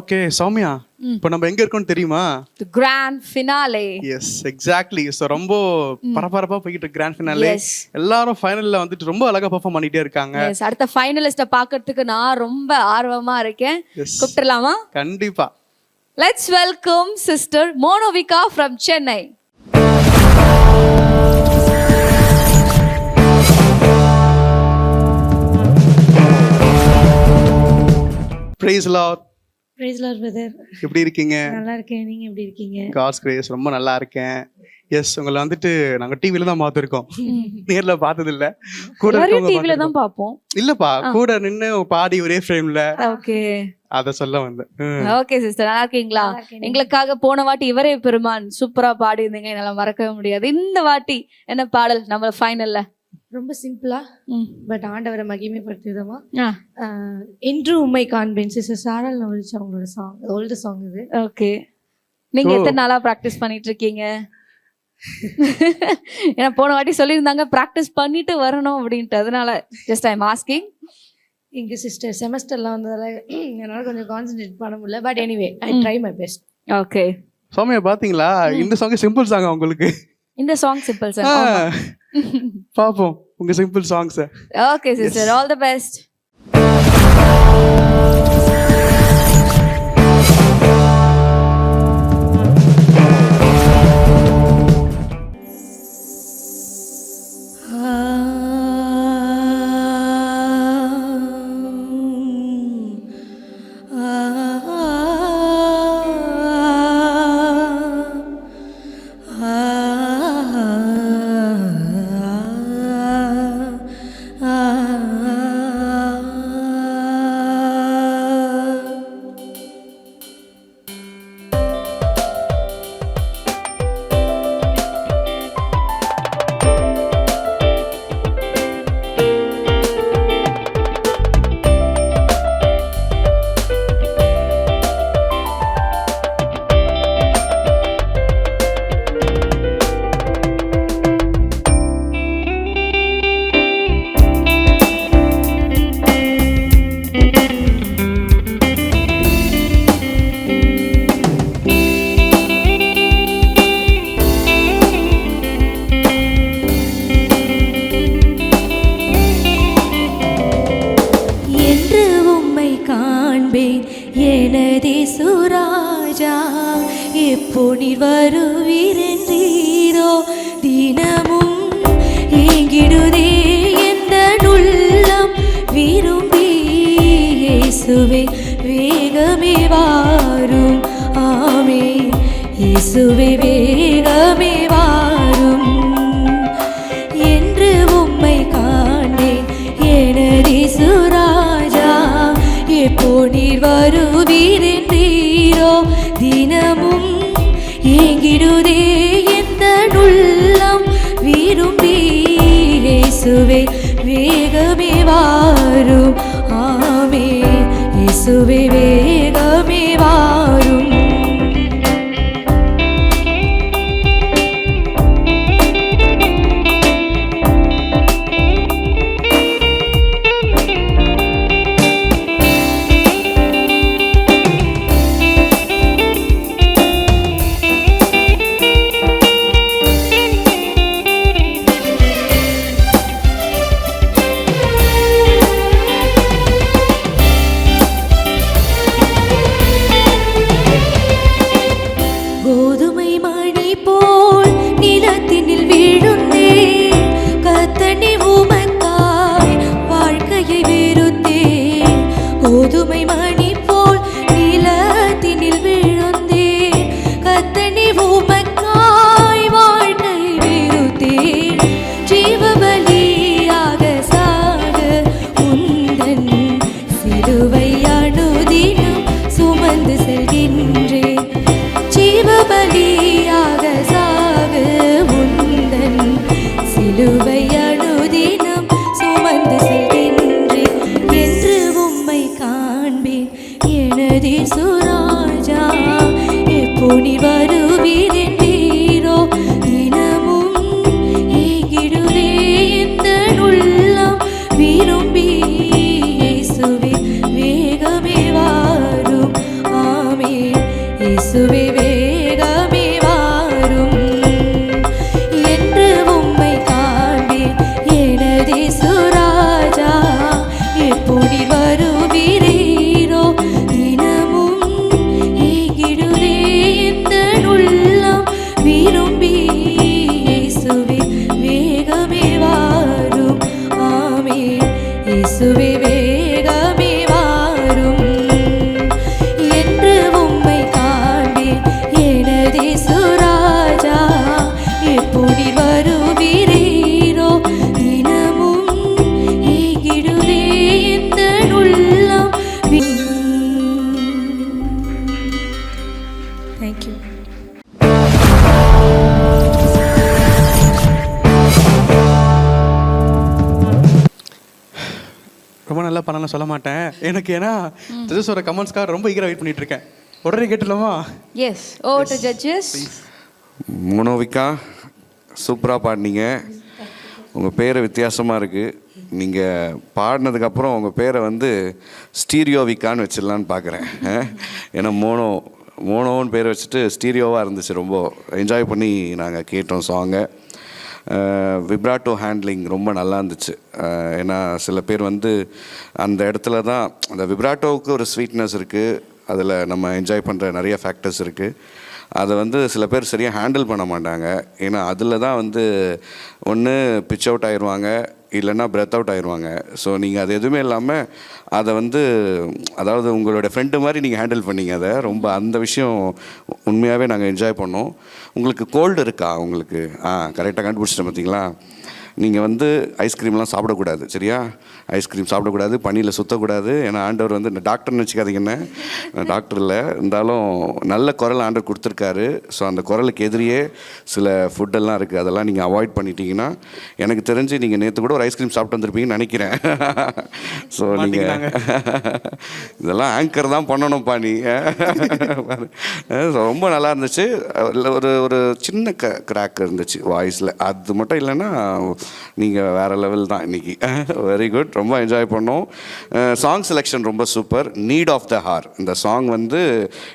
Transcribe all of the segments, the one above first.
Okay Soumya, இப்போ நம்ம எங்க இருக்கோம்னு தெரியுமா? The grand finale. Yes exactly. So ரொம்ப பரபரப்பா போய்கிட்டு கிராண்ட் ஃபினாலே. Yes. எல்லாரும் ஃபைனல்ல வந்துட்டு ரொம்ப அழகா பெர்ஃபார்ம் பண்ணிட்டே இருக்காங்க. Yes, அடுத்த ஃபைனலிஸ்ட பார்க்கிறதுக்கு நான் ரொம்ப ஆர்வமா இருக்கேன். Yes. கூப்பிடலாமா? கண்டிப்பா. Let's welcome sister Monovika from Chennai. Praise Lord. Praise Lord brother. எப்படி இருக்கீங்க? நல்லா இருக்கேன். நீங்க எப்படி இருக்கீங்க? God's grace ரொம்ப நல்லா இருக்கேன். எஸ், உங்களை வந்துட்டு நாங்க டிவில தான் பார்த்துருக்கோம், நேர்ல பார்த்தது இல்ல. கூட எல்லாரும் டிவில தான் பாப்போம். இல்லப்பா, கூட நின்னு பாடி ஒரே ஃப்ரேம்ல. ஓகே, அத சொல்ல வந்தேன். ஓகே சிஸ்டர், நல்லா இருக்கீங்களா? எங்களுக்காக போன வாட்டி இவரே பெருமான் சூப்பரா பாடி இருந்தீங்க, என்னால மறக்கவே முடியாது. இந்த வாட்டி என்ன பாடல் நம்ம ஃபைனல்ல? ரொம்ப சிம்பிளா பட் ஆண்டவரை மகிமைப்படுத்தி விதமா என்று உண்மை காண்பேன் சிஸ்டர் சாரல் நவரிச்சு அவங்களோட சாங், ஓல்டு சாங் இது. ஓகே, நீங்க எத்தனை நாளா பிராக்டிஸ் பண்ணிட்டு இருக்கீங்க? ஏன்னா போன வாட்டி சொல்லியிருந்தாங்க பிராக்டிஸ் பண்ணிட்டு வரணும் அப்படின்ட்டு, அதனால ஜஸ்ட் ஐம் ஆஸ்கிங். இங்க சிஸ்டர் செமஸ்டர்லாம் வந்ததால என்னால கொஞ்சம் கான்சென்ட்ரேட் பண்ண முடியல, but anyway I try my best. Okay Soumya, பாத்தீங்களா இந்த சாங் சிம்பிள் சாங் உங்களுக்கு? இந்த சாங் சிம்பிள் சாங். பாப்போம் உங்க simple songs. Okay sister, all the best. சுராஜா எப்போ நீ வருவீரென்றீரோ தினமும் ஏங்கிடுதே எந்த உள்ளம் விரும்பி இயேசுவே வேகமே வாரும். ஆமே இயேசுவே வேகமே வாரும். என்று உம்மை காண்டேன் எனதே சுராஜா எப்போ நீர் வருவீரென்றீரோ தினமும் ஏங்கிடுதே எந்த உள்ளம் விரும்பி இயேசுவே வேகமே வாரும். ஆமே இயேசுவே வேகமே வாரும். சிலுவை அணு பாடலாம் பண்ணலாம் சொல்ல மாட்டேன் எனக்கு, ஏன்னா ஜட்ஜஸோட கமெண்ட்ஸ்க்காக ரொம்ப ஈகராக வெயிட் பண்ணிட்டு இருக்கேன். உடனே கேட்டுலாமா? Yes, over to judges. Monovika சூப்பராக பாடினீங்க. உங்கள் பேர் வித்தியாசமாக இருக்குது. நீங்கள் பாடினதுக்கப்புறம் உங்கள் பேரை வந்து ஸ்டீரியோவிக்கான்னு வச்சிடலான்னு பார்க்குறேன். ஏன்னா மோனோன்னு பேர் வச்சுட்டு ஸ்டீரியோவாக இருந்துச்சு. ரொம்ப என்ஜாய் பண்ணி நாங்கள் கேட்டோம் சாங்கை. விப்ராட்டோ ஹேண்ட்லிங் ரொம்ப நல்லா இருந்துச்சு. ஏன்னா சில பேர் வந்து அந்த இடத்துல தான் அந்த விப்ராட்டோவுக்கு ஒரு ஸ்வீட்னஸ் இருக்குது, அதில் நம்ம என்ஜாய் பண்ணுற நிறைய ஃபேக்டர்ஸ் இருக்குது. அதை வந்து சில பேர் சரியாக ஹேண்டில் பண்ண மாட்டாங்க. ஏன்னா அதில் தான் வந்து ஒன்று பிச் அவுட் ஆயிடுவாங்க, இல்லைன்னா பிரெத் அவுட் ஆயிடுவாங்க. ஸோ நீங்கள் அது எதுவுமே இல்லாமல் அதை வந்து அதாவது உங்களோட ஃப்ரெண்டு மாதிரி நீங்கள் ஹேண்டில் பண்ணீங்க. அதை ரொம்ப அந்த விஷயம் உண்மையாகவே நாங்கள் என்ஜாய் பண்ணோம். உங்களுக்கு கோல்டு இருக்கா? உங்களுக்கு கரெக்டாக கண்டுபிடிச்சிட்டேன் பார்த்தீங்களா? நீங்கள் வந்து ஐஸ்கிரீம்லாம் சாப்பிடக்கூடாது, சரியா? ஐஸ்கிரீம் சாப்பிடக்கூடாது, பனியில் சுற்றக்கூடாது. ஏன்னா ஆண்டவர் வந்து இந்த டாக்டர்னு வச்சுக்காதீங்கன்னு, டாக்டர் இல்லை, இருந்தாலும் நல்ல குரல் ஆண்டவர் கொடுத்துருக்காரு. ஸோ அந்த குரலுக்கு எதிரியே சில ஃபுட்டெல்லாம் இருக்குது, அதெல்லாம் நீங்கள் அவாய்ட் பண்ணிட்டீங்கன்னா எனக்கு தெரிஞ்சு நீங்கள் நேற்று கூட ஒரு ஐஸ்கிரீம் சாப்பிட்டு வந்திருப்பீங்கன்னு நினைக்கிறேன். ஸோ நீங்கள் இதெல்லாம் ஆங்கர் தான் பண்ணணும்ப்பா நீ. ரொம்ப நல்லா இருந்துச்சு. ஒரு ஒரு சின்ன கிராக் இருந்துச்சு வாய்ஸில், அது மட்டும் இல்லைன்னா நீங்கள் வேறு லெவல் தான் இன்றைக்கி. வெரி குட், ரொம்ப என்ஜாய் பண்ணோம். சாங் செலெக்ஷன் ரொம்ப super. Need of the hour, இந்த சாங் வந்து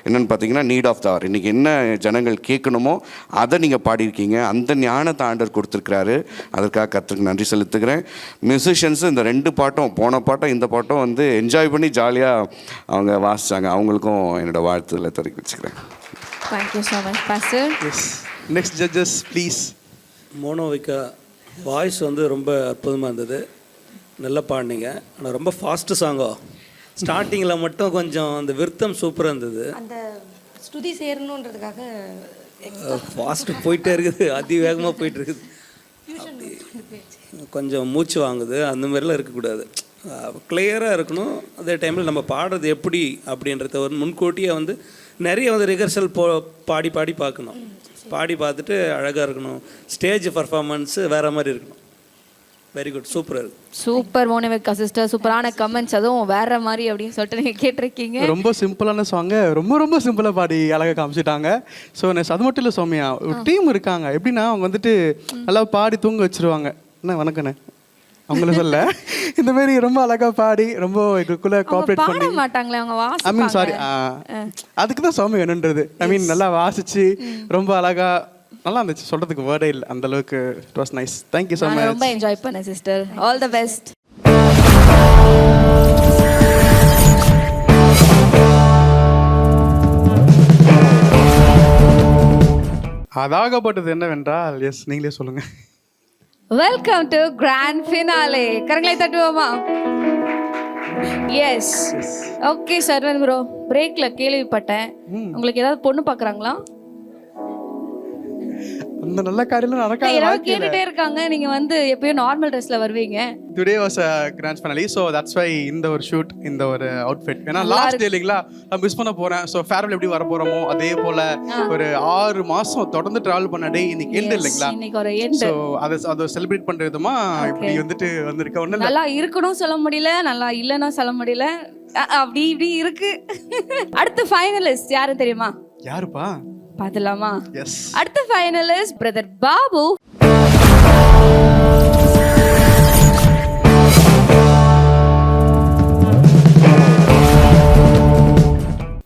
என்னென்னு பார்த்தீங்கன்னா நீட் ஆஃப் த ஹார். இன்றைக்கி என்ன ஜனங்கள் கேட்கணுமோ அதை நீங்கள் பாடியிருக்கீங்க. அந்த ஞானத்தை ஆண்டவர் கொடுத்துருக்கிறாரு. அதற்காக கர்த்தருக்கு நன்றி செலுத்துக்கிறேன். மியூசிஷியன்ஸு இந்த 2 பாட்டும், போன பாட்டும் இந்த பாட்டும் வந்து என்ஜாய் பண்ணி ஜாலியாக அவங்க வாசித்தாங்க. அவங்களுக்கும் என்னோடய வாழ்த்துக்களை தெரிவிச்சுக்கிறேன். Thank you so much pastor. Yes, next judges please. Monovika voice வந்து ரொம்ப அற்புதமாக இருந்தது, நல்லா பாடினீங்க. ஆனால் ரொம்ப ஃபாஸ்ட்டு சாங்கோ. ஸ்டார்டிங்கில் மட்டும் கொஞ்சம் அந்த விருத்தம் சூப்பராக இருந்தது. அந்த ஸ்துதி சேரணுன்றதுக்காக ஃபாஸ்ட்டு போயிட்டே இருக்குது, அதிவேகமாக போயிட்டு இருக்குது. கொஞ்சம் மூச்சு வாங்குது, அந்த மாதிரிலாம் இருக்கக்கூடாது. கிளியராக இருக்கணும். அதே டைமில் நம்ம பாடுறது எப்படி அப்படின்றத ஒரு முன்கூட்டியே வந்து நிறைய வந்து ரிஹர்சல் பாடி பார்க்கணும். பாடி பார்த்துட்டு அழகாக இருக்கணும். ஸ்டேஜ் பர்ஃபார்மன்ஸு வேறு மாதிரி இருக்கணும். வெரி குட், சூப்பராக இருக்குது. சூப்பர் மோனோவிகா சிஸ்டர், சூப்பரான கமெண்ட்ஸ், அதுவும் வேற மாதிரி அப்படின்னு சொல்லிட்டு நீங்கள் கேட்டிருக்கீங்க. ரொம்ப சிம்பிளான சாங்கை ரொம்ப ரொம்ப சிம்பிளாக பாடி அழகாக காமிச்சிட்டாங்க. ஸோ அது மட்டும் இல்லை சௌமியா, ஒரு டீம் இருக்காங்க. எப்படின்னா அவங்க வந்துட்டு நல்லா பாடி தூங்க வச்சிருவாங்க. என்ன வணக்கண்ணே அவங்கள சொல்ல, இந்த மாதிரி ரொம்ப அழகா பாடி ரொம்ப எங்களுக்குள்ள கோஆப்ரேட் பண்ணி மாட்டாங்களே அவங்க வாசிப்பாங்க. ஐ மீன் சாரி, அதுக்கு தான் சாமி வேணுன்றது. ஐ மீன் நல்லா வாசிச்சு ரொம்ப அழகா நல்லா இருந்துச்சு. சொல்றதுக்கு வேர்டே இல்லை, அந்த அளவுக்கு it was nice. Thank you so much. ரொம்ப என்ஜாய் பண்ணேன் சிஸ்டர். All the best. அதாகப்பட்டது என்னவென்றால், எஸ் நீங்களே சொல்லுங்க. Welcome to grand finale. கரங்களை தட்டுவோமா? Yes, okay. சர்வன் ப்ரோ, பிரேக்ல கேள்விப்பட்டேன் உங்களுக்கு ஏதாவது பொண்ணு பாக்குறாங்களா? அந்த நல்ல காரியெல்லாம் நடக்காது. கேட்டுட்டே இருக்காங்க. நீங்க வந்து எப்பயும் நார்மல் ட்ரெஸ்ல வருவீங்க. Today was a grand finale, so that's why இந்த ஒரு ஷூட், இந்த ஒரு அவுட்ஃபிட். ஏன்னா லாஸ்ட் டே இல்லைங்களா, நான் மிஸ் பண்ண போறேன். ஸோ ஃபேர்வெல் எப்படி வர போறோமோ அதே போல ஒரு 6 மாசம் தொடர்ந்து டிராவல் பண்ண டே இன்னைக்கு எண்ட் இல்லைங்களா. இன்னைக்கு ஒரு எண்ட். ஸோ அதை செலிப்ரேட் பண்ற விதமா இப்படி வந்துட்டு வந்திருக்க. ஒண்ணு நல்லா இருக்கணும் சொல்ல முடியல, நல்லா இல்லைன்னா சொல்ல முடியல, அப்படி இப்படி இருக்கு. அடுத்த ஃபைனலிஸ்ட் யாரு தெரியுமா? யாருப்பா பாத்துலாமா? எஸ், அடுத்த finalist brother Babu.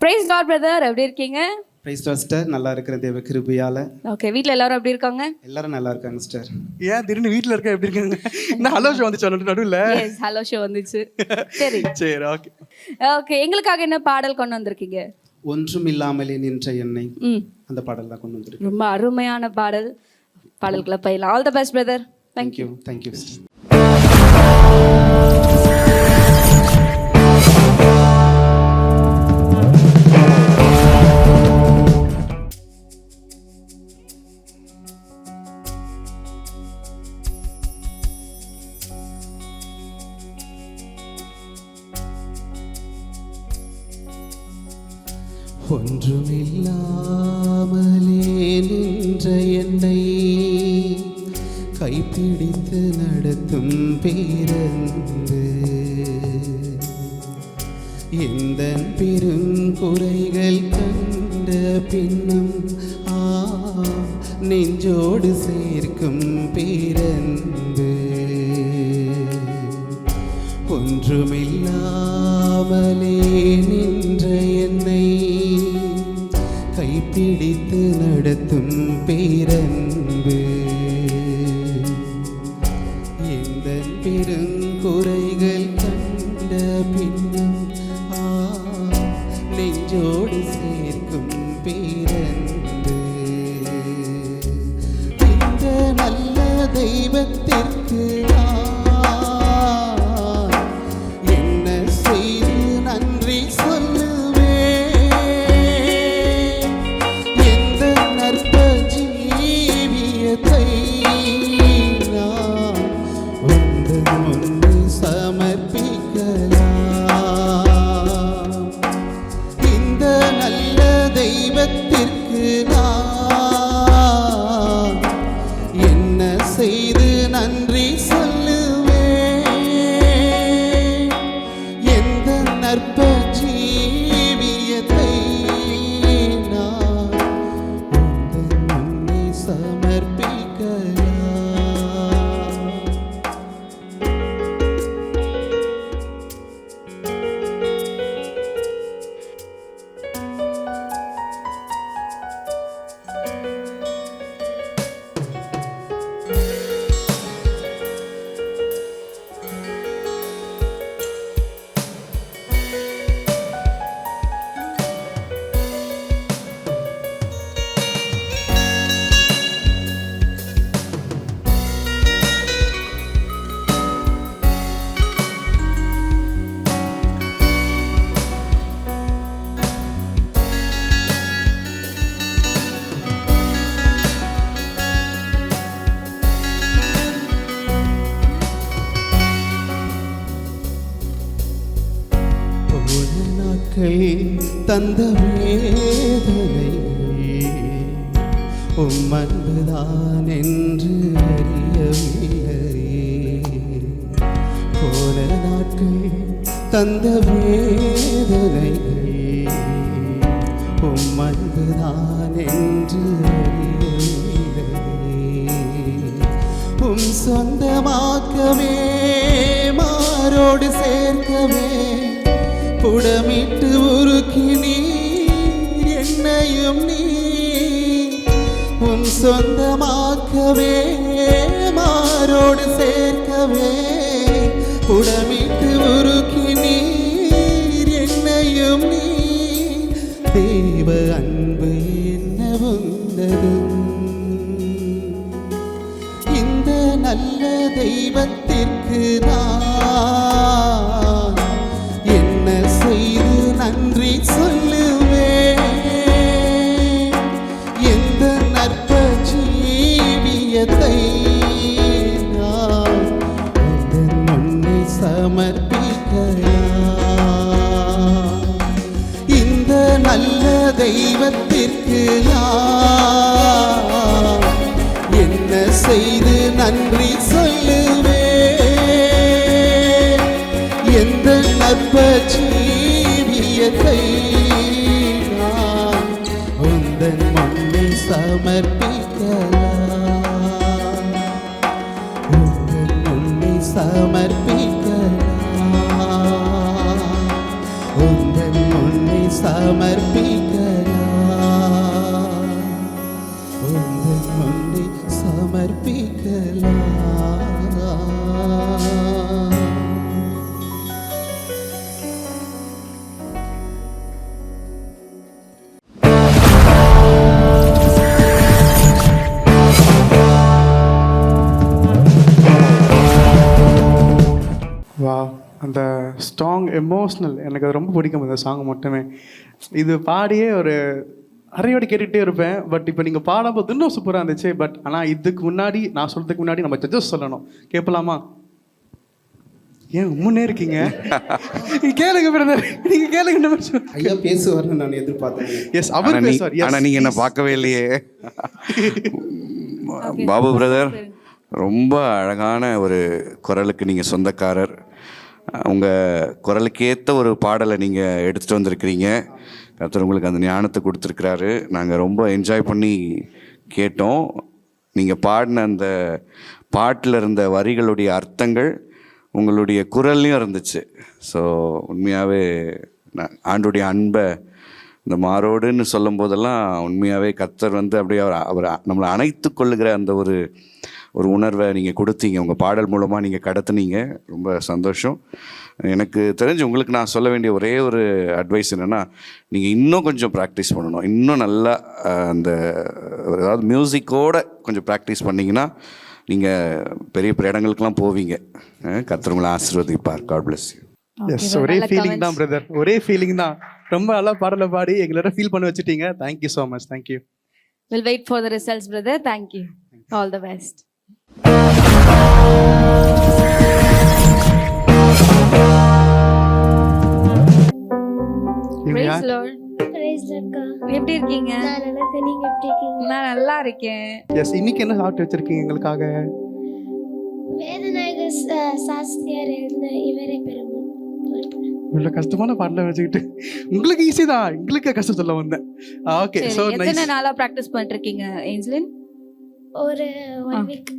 Praise God brother, எப்படி இருக்கீங்க? பிரைஸ் லார்ட் சிஸ்டர், நல்லா இருக்கிற தேவ கிருபையால. ஓகே, வீட்ல எல்லாரும் எப்படி இருக்காங்க? எல்லாரும் நல்லா இருக்காங்க சிஸ்டர். ஏன் திடீர்னு வீட்ல இருக்க எப்படி இருக்காங்க? நான் ஹலோ ஷோ வந்துச்சு நடுவில். எஸ், ஹலோ ஷோ வந்துச்சு. சரி சரி, ஓகே ஓகே. எங்களுக்காக என்ன பாடல் கொண்டு வந்திருக்கீங்க? ஒன்றும் இல்லாமலே நின்ற என்னை, அந்த பாடல் தான் கொண்டு வந்திருக்கேன். ரொம்ப அருமையான பாடல். பாடல்களை பயிலாம். All the best brother. Thank you. Thank you sister. ஒன்றுமில்லாமலே நின்ற என்னை கைப்பிடித்து நடத்தும் பேரன்பு எந்த பெருங்குறைகள் கண்ட பின்னும் நெஞ்சோடு சேர்க்கும் பேரன்பு ஒன்றுமில்லாமலே நின்ற என்னை கைப்பிடித்து நடத்தும் பேரன்பு எந்த பெருங்குறைகள் கண்ட பின்னும் நெஞ்சோடு சேர்க்கும் பேரன்பு இந்த நல்ல தெய்வத்திற்கு நான் என்ன செய்து நன்றி சொல்லுவேன் எந்த நற்ப ஜீவியத்தை நான் உங்கள் முன்பு சமர்ப்பிக்கலாம் இந்த நல்ல தெய்வத்திற்கு நான் என்ன செய்து நன்றி சொல்லுவேன் எந்த நற்ப ஜீவியத்தை நான் உங்கள் முன்னே சமர்ப்பிக்கலாம். போன நாட்கள் தந்த வேதனைகள் அன்புதான் என்று அறியவில்லை போன நாட்கள் தந்த வேதனைகள் அன்புதான் என்று அறியவில்லை சொந்தமாக்கவே மாரோடு சேர்க்கவே புடமிட்டு உருக்கி நீர் என்னையும் நீ உன் சொந்தமாக்கவே மாரோடு சேர்க்கவே புடமிட்டு உருக்கி நீர் என்னையும் நீ தேவ அன்பு என்ன வந்ததும் இந்த நல்ல தெய்வத்திற்கு நான் என்ன செய்து நன்றி சொல்லுவேன் எந்த நற்ப ஜீவியத்தை நான் உந்தன் முன்னே சமர்ப்பிக்கலாம் இந்த நல்ல தெய்வத்திற்கு நான் என்ன செய்து நன்றி சொல்லுவேன் எந்த நற்ப ஜீவியத்தை நான் உந்தன் முன்னே சமர்ப்பிக்கலாம் உந்தன் முன்னே சமர்ப்பிக்கலாம் உந்தன் முன்னே சமர்ப்பிக்கலாம் உந்தன் முன்னே சமர்ப்பிக்கலாம். வா அந்த ஸ்ட்ராங் எமோஷ்னல் எனக்கு அது ரொம்ப பிடிக்கும் அந்த சாங் மட்டுமே. இது பாடியே ஒரு அரையோடு கேட்டுகிட்டே இருப்பேன். பட் இப்போ நீங்கள் பாடும்போது இன்னும் சூப்பராக இருந்துச்சு. பட் ஆனால் இதுக்கு முன்னாடி நான் சொல்கிறதுக்கு முன்னாடி நம்ம ஜட்ஜஸ் சொல்லணும். கேட்கலாமா? ஏன் முன்னே இருக்கீங்க? கேளுங்க பிரதர், நீங்கள் கேளுங்க. ஐயா பேசுவார்னு நான் எதிர்பார்த்தேன். எஸ், அவர் பேசுவார். ஆனால் நீங்கள் என்ன பார்க்கவே இல்லையே. பாபு பிரதர், ரொம்ப அழகான ஒரு குரலுக்கு நீங்கள் சொந்தக்காரர். உங்கள் குரலுக்கேற்ற ஒரு பாடலை நீங்கள் எடுத்துகிட்டு வந்திருக்கிறீங்க. கர்த்தர் உங்களுக்கு அந்த ஞானத்தை கொடுத்துருக்கிறாரு. நாங்கள் ரொம்ப என்ஜாய் பண்ணி கேட்டோம். நீங்கள் பாடின அந்த பாட்டில் இருந்த வரிகளுடைய அர்த்தங்கள் உங்களுடைய குரல்லையும் இருந்துச்சு. ஸோ உண்மையாகவே ஆண்டுடைய அன்பை இந்த மாரோடுன்னு சொல்லும் போதெல்லாம் உண்மையாகவே கர்த்தர் வந்து அப்படியே அவர் நம்மளை அணைத்து கொள்ளுகிற அந்த ஒரு உணர்வை நீங்கள் கொடுத்தீங்க. உங்கள் பாடல் மூலமாக நீங்கள் கடத்துனீங்க. ரொம்ப சந்தோஷம். எனக்கு தெரிஞ்சு உங்களுக்கு நான் சொல்ல வேண்டிய ஒரே ஒரு அட்வைஸ் என்னென்னா, நீங்கள் இன்னும் கொஞ்சம் ப்ராக்டிஸ் பண்ணணும். இன்னும் நல்லா அந்த அதாவது மியூசிக்கோடு கொஞ்சம் ப்ராக்டிஸ் பண்ணிங்கன்னா நீங்கள் பெரிய பெரிய இடங்களுக்கெல்லாம் போவீங்க. கர்த்தர் உங்களை ஆசீர்வதிப்பார். God bless you. எஸ், ஒரே ஃபீலிங் தான் பிரதர், ஒரே ஃபீலிங் தான். ரொம்ப நல்லா பாடலை பாடி எங்களோட ஃபீல் பண்ண வச்சுட்டீங்க. Thank you so much. Thank you. We'll wait for the results, brother. Thank you. All the best. Praise Lord. எப்படி இருக்கீங்க? நான் நல்லா இருக்கேன். எஸ், இன்னைக்கு என்ன சாப்பிட்டு வச்சிருக்கீங்க எங்களுக்காக? வேதநாயகர் சாஸ்திரியார் எழுதின இவரே பெருமாள். இவ்வளோ கஷ்டமான பாடலை வச்சுக்கிட்டு உங்களுக்கு ஈஸி தான், எங்களுக்கு கஷ்டம் சொல்ல வந்தேன். ஓகே, ஸோ எத்தனை நாளா பிராக்டிஸ் பண்ணிட்டு இருக்கீங்க ஏஞ்சலின்? ஒரு 1 வீக்.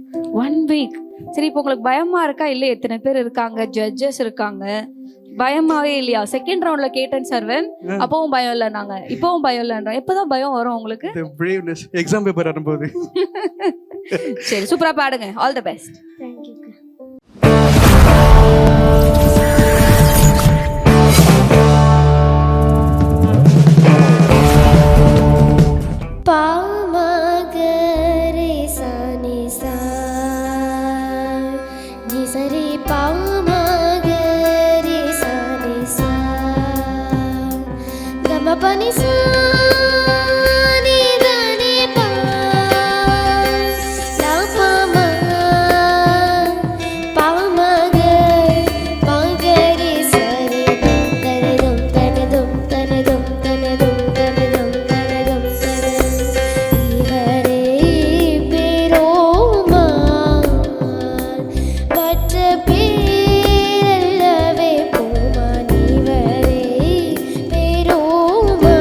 1 வீக். சரி, இப்போ உங்களுக்கு பயமா இருக்கா? இல்லை, எத்தனை பேர் இருக்காங்க, ஜட்ஜஸ் இருக்காங்க, பயமாவே இல்லையா? செகண்ட் ரவுண்ட்ல கேட்டேன் சர்வன், அப்பவும் பயம் இல்லை, நாங்க இப்பவும் பயம் இல்லைன்றோம். எப்பதான் பயம் வரும் உங்களுக்கு? பிரேவ்னஸ் எக்ஸாம் பேப்பர் வரும்போது. சரி, சூப்பரா பாடுங்க. All the best. தேங்க்யூ. பேரல்லவே போமா நீவரே பெருமா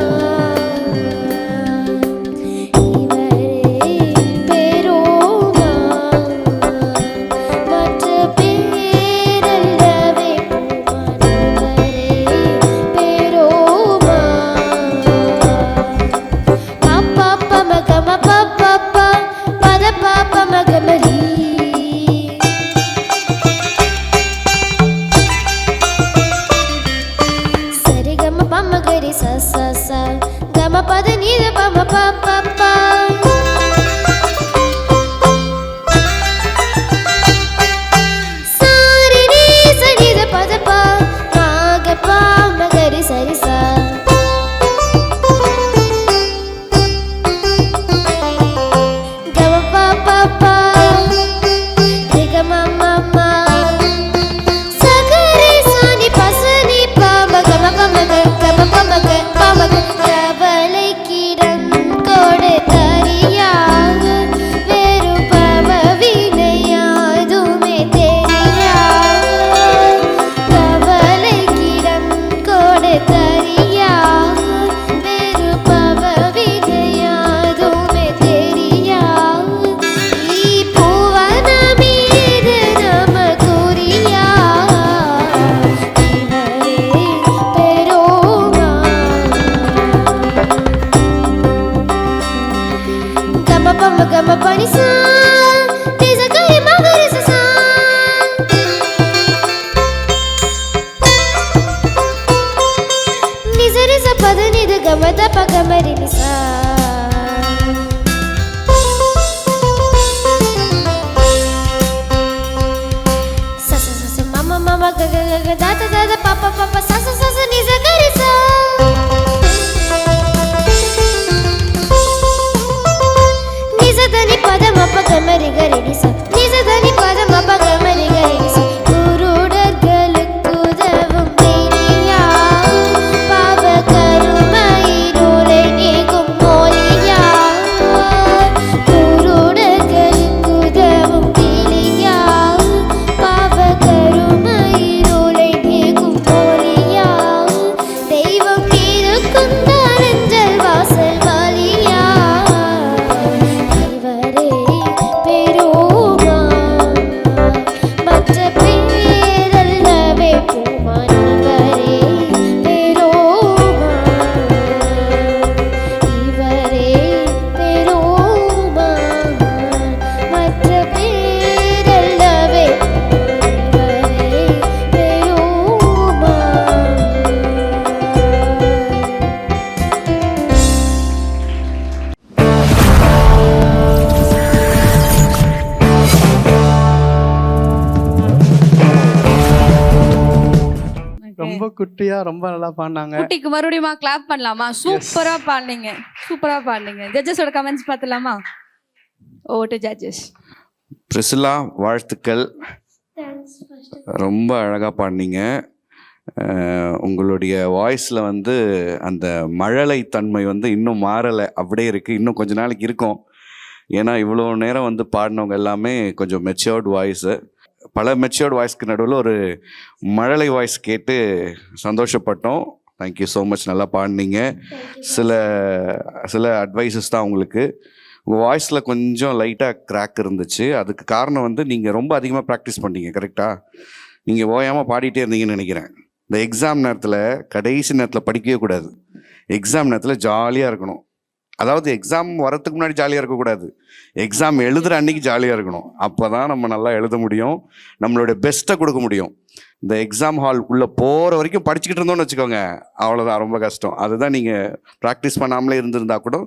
ரொம்ப குட்டியா ரொம்ப நல்லா பாடினாங்க. குட்டிக்கு மறுபடியும் கிளாப் பண்ணலாமா? சூப்பரா பாடுனீங்க, சூப்பரா பாடுனீங்க. ஜட்ஜஸோட கமெண்ட்ஸ் பார்த்துலாமா? Over to judges. பிரிசிலா, வாழ்த்துக்கள். Thanks first. ரொம்ப அழகாக பாடினீங்க. உங்களுடைய வாய்ஸில் வந்து அந்த மழலை தன்மை வந்து இன்னும் மாறலை, அப்படியே இருக்குது. இன்னும் கொஞ்ச நாளைக்கு இருக்கும். ஏன்னா இவ்வளோ நேரம் வந்து பாடினவங்க எல்லாமே கொஞ்சம் மெச்சூர்டு வாய்ஸு. பல மெச்சூர்டு வாய்ஸ்க்கு நடுவில் ஒரு மழலை வாய்ஸ் கேட்டு சந்தோஷப்பட்டோம். தேங்க்யூ ஸோ மச், நல்லா பாடினீங்க. சில சில அட்வைசஸ் தான் உங்களுக்கு. உங்கள் வாய்ஸில் கொஞ்சம் லைட்டாக கிராக் இருந்துச்சு. அதுக்கு காரணம் வந்து நீங்கள் ரொம்ப அதிகமாக ப்ராக்டிஸ் பண்ணீங்க. கரெக்டாக நீங்கள் ஓயாமல் பாடிட்டே இருந்தீங்கன்னு நினைக்கிறேன். இந்த எக்ஸாம் நேரத்தில், கடைசி நேரத்தில் படிக்கவே கூடாது. எக்ஸாம் நேரத்தில் ஜாலியாக இருக்கணும். அதாவது எக்ஸாம் வரத்துக்கு முன்னாடி ஜாலியாக இருக்கக்கூடாது, எக்ஸாம் எழுதுகிற அன்றைக்கி ஜாலியாக இருக்கணும். அப்போ தான் நம்ம நல்லா எழுத முடியும், நம்மளுடைய பெஸ்ட்டை கொடுக்க முடியும். இந்த எக்ஸாம் ஹால்குள்ளே போகிற வரைக்கும் படிச்சுக்கிட்டு இருந்தோன்னு வச்சுக்கோங்க, அவ்வளோதான், ரொம்ப கஷ்டம். அதுதான் நீங்கள் ப்ராக்டிஸ் பண்ணாமலே இருந்திருந்தா கூட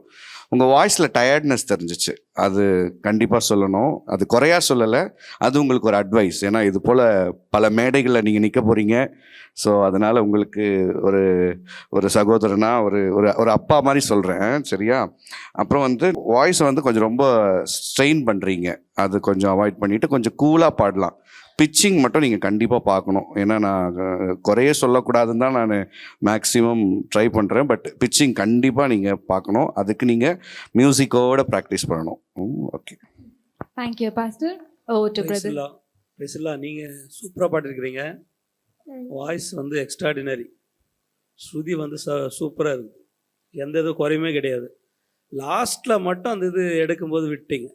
உங்கள் வாய்ஸில் டயர்ட்னஸ் தெரிஞ்சிச்சு. அது கண்டிப்பாக சொல்லணும். அது குறையா சொல்லலை, அது உங்களுக்கு ஒரு அட்வைஸ். ஏன்னா இது போல் பல மேடைகளில் நீங்கள் நிற்க போகிறீங்க. ஸோ அதனால் உங்களுக்கு ஒரு ஒரு சகோதரனா, ஒரு ஒரு அப்பா மாதிரி சொல்கிறேன், சரியா? அப்புறம் வந்து வாய்ஸை வந்து கொஞ்சம் ரொம்ப ஸ்ட்ரெயின் பண்ணுறீங்க. அது கொஞ்சம் அவாய்ட் பண்ணிவிட்டு கொஞ்சம் கூலாக பாடலாம். பிச்சிங் மட்டும் நீங்கள் கண்டிப்பாக பார்க்கணும். ஏன்னா நான் குறைய சொல்லக்கூடாதுன்னு தான் நான் மேக்ஸிமம் ட்ரை பண்ணுறேன். பட் பிச்சிங் கண்டிப்பாக நீங்கள் பார்க்கணும். அதுக்கு நீங்கள் மியூசிக்கோட ப்ராக்டிஸ் பண்ணணும். Okay, thank you pastor. Over to brother. Priscilla, நீங்கள் சூப்பராக பாடிருக்கிறீங்க. வாய்ஸ் வந்து எக்ஸ்ட்ராடினரி. ஸ்ருதி வந்து சூப்பராக இருக்குது. எந்த இது குறையுமே கிடையாது. லாஸ்ட்டில் மட்டும் அந்த இது எடுக்கும்போது விட்டீங்க,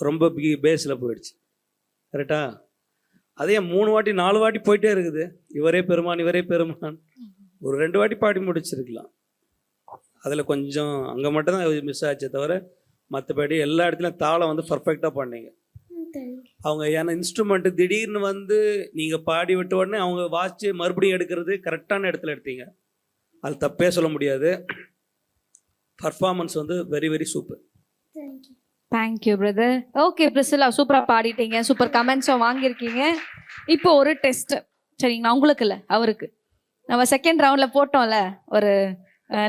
ரொம்ப பேஸில் போயிடுச்சு. கரெக்டா? அதே 3 வாட்டி 4 வாட்டி போயிட்டே இருக்குது. இவரே பெருமான், இவரே பெருமான். ஒரு 2 வாட்டி பாடி முடிச்சிருக்கலாம். அதில் கொஞ்சம் அங்கே மட்டும்தான் மிஸ் ஆச்சே தவிர மற்றபடி எல்லா இடத்துலையும் தாளம் வந்து பர்ஃபெக்டாக பாடினீங்க. அவங்க ஏன்னா இன்ஸ்ட்ருமெண்ட்டு திடீர்னு வந்து நீங்கள் பாடி விட்ட உடனே அவங்க வாட்சி மறுபடியும் எடுக்கிறது கரெக்டான இடத்துல எடுத்தீங்க. அது தப்பே சொல்ல முடியாது. பர்ஃபார்மன்ஸ் வந்து very very super. Thank you brother. Okay Priscilla, சூப்பராக பாடிட்டீங்க, சூப்பர் கமெண்ட்ஸும் வாங்கியிருக்கீங்க. இப்போ ஒரு டெஸ்ட், சரிங்களா? உங்களுக்கு இல்லை, அவருக்கு. நம்ம செகண்ட் ரவுண்டில் போட்டோம்ல, ஒரு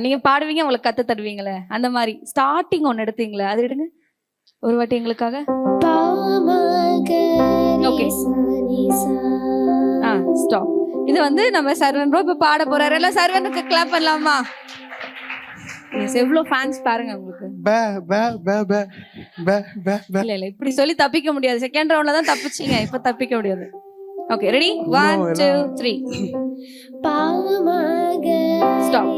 நீங்கள் பாடுவீங்க, உங்களுக்கு கற்று தருவீங்களே, அந்த மாதிரி ஸ்டார்டிங் ஒன்று எடுத்தீங்களே, அது எடுங்க ஒரு வாட்டி எங்களுக்காக. Okay, stop. இது வந்து நம்ம சர்வன் ப்ரோ இப்போ பாட போறாரு. எல்லாம் சர்வனுக்கு கிளாப் பண்ணலாமா? எவ்வளோ ஃபேன்ஸ் பாருங்க உங்களுக்கு. இல்ல இல்ல, இப்படி சொல்லி தப்பிக்க முடியாது. செகண்ட் ரவுண்ட்ல தான் தப்பிச்சீங்க, இப்போ தப்பிக்க முடியாது. Okay, ready? 1 2 3 ஸ்டாப்.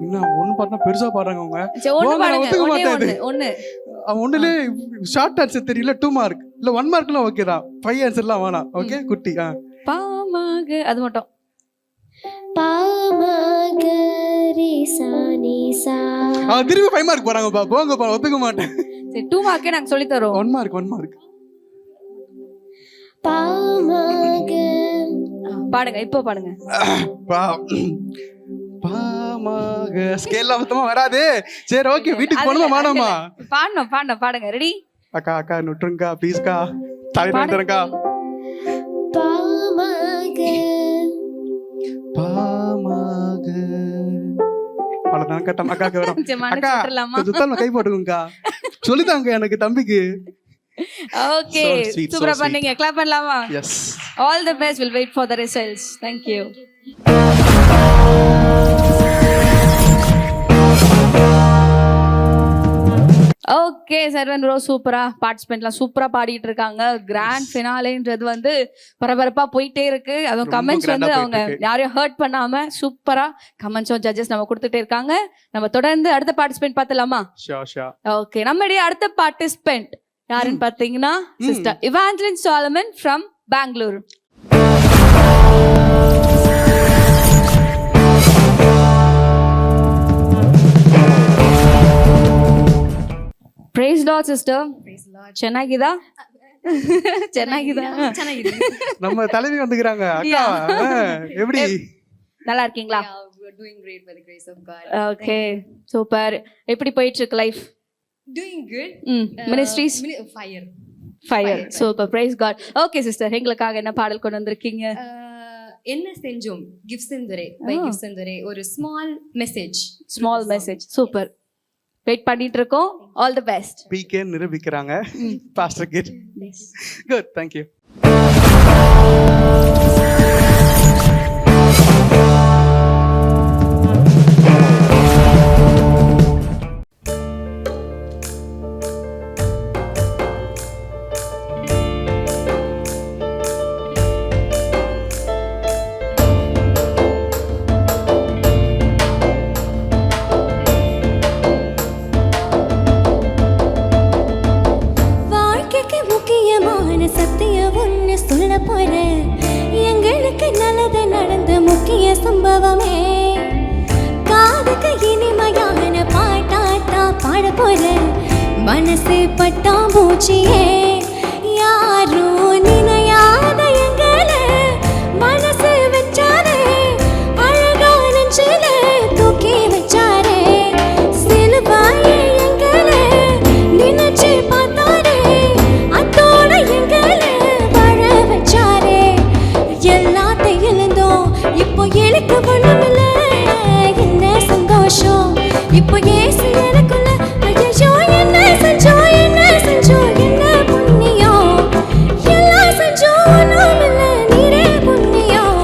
இன்னும் ஒன்று பாட்டினா பெருசாக பாடுறாங்க அவங்க. ஒன்று பாடுங்க. ஒன்று ஒன்றுலே ஷார்ட் ஆன்சர் தெரியல, 2 மார்க் இல்லை 1 மார்க்லாம் ஓகே தான். 5 ஆன்சர்லாம் வேணாம். ஓகே, குட்டி. பாமாக அது மட்டும். திரும்பி 5 மார்க் போறாங்கப்பா, போங்கப்பா, ஒத்துக்க மாட்டேன். சரி, 2 மார்க்கே நாங்கள் சொல்லி தரோம். 1 மார்க் 1 மார்க். பாடுங்க, இப்போ பாடுங்க. பாமாக ஸ்கேல்ல மொத்தமா வராது. சரி, ஓகே, வீட்டுக்கு போணுமா வேணாமா? பாடுங்க. ரெடி? அக்கா அக்கா நுட்டுருங்கக்கா, ப்ளீஸ்க்கா, தாய் வந்துருங்கக்கா. பாமாக அவ்வளோதான் கட்டம். அக்காக்கு வரும். அக்கா சுத்தமா கை போட்டுக்கோங்கக்கா, சொல்லித்தாங்க எனக்கு தம்பிக்கு. ஓகே, சூப்பரா பண்ணீங்க. கிளாப் பண்ணலாமா? Yes. All the best. Will wait for the results. Thank you. Okay, Sarvan bro சூப்பரா பார்ட்டிசிபென்ட்லாம் சூப்பரா பாடிட்டு இருக்காங்க. கிராண்ட் ஃபினாலேன்றது வந்து பரபரப்பா போயிட்டே இருக்கு. அதுவும் கமெண்ட்ஸ் வந்து அவங்க யாரையும் ஹர்ட் பண்ணாம சூப்பரா கமெண்ட்ஸும் ஜட்ஜஸ் நம்ம கொடுத்துட்டே இருக்காங்க. நம்ம தொடர்ந்து அடுத்த பார்ட்டிசிபென்ட் பார்த்துலாமா? ஓகே, நம்மளுடைய அடுத்த பார்ட்டிசிபென்ட் யாருன்னு பார்த்தீங்கன்னா sister Evangeline Solomon from Bengaluru. Praise Lord sister. Praise Lord. ಚೆನ್ನಾಗಿದಾ? ಚೆನ್ನಾಗಿದೆ. நம்ம தலைவி வந்துக்கறாங்க. அக்கா எப்படி? நல்லா இருக்கீங்களா? We are doing great by the grace of God. Okay, super. எப்படி போயிட்டு இருக்கு life? Doing good. Ministries? Fire. Super. Praise God. Okay sister, எங்களுக்காக என்ன பாடல் கொண்டு வந்திருக்கீங்க? என்ன செஞ்சோம் கிஃப்ட்ஸுந்துரை பை Ah. கிஃப்ட்ஸுந்துரை ஒரு small message small message super wait பண்ணிட்டு இருக்கோம் ஆல் தி பெஸ்ட் பிகே நிரூபிக்கிறாங்க பாஸ்டர் கிட் குட் தேங்க்யூ வாழ்க்கைக்கு முக்கியமான சத்தியம் ஒன்று சொல்ல போறேன். எங்களுக்கு நல்லது நடந்த முக்கிய சம்பவமே காதுக்கு இனிமையான பாட்டாத்தா பாட போறேன். மனசு பட்டாம்பூச்சியே யாரும் நினையாத எங்களை மனசு வச்சாரே அழகா நெஞ்சில தூக்கி வச்சாரே சிலுவாயை எங்களை நினைச்சு பார்த்தாரே அத்தோட எங்களை வாழ வச்சாரே எல்லாத்தையும் இழந்தோம் இப்போ எனக்கு ஒண்ணுமில்ல என்ன சந்தோஷம் இப்போ ஏசு எனக்குள்ள ஐயோ என்ன செஞ்சோம் என்ன புண்ணியம் எல்லாம் செஞ்சோம் ஒண்ணுமில்ல நீரே புண்ணியம்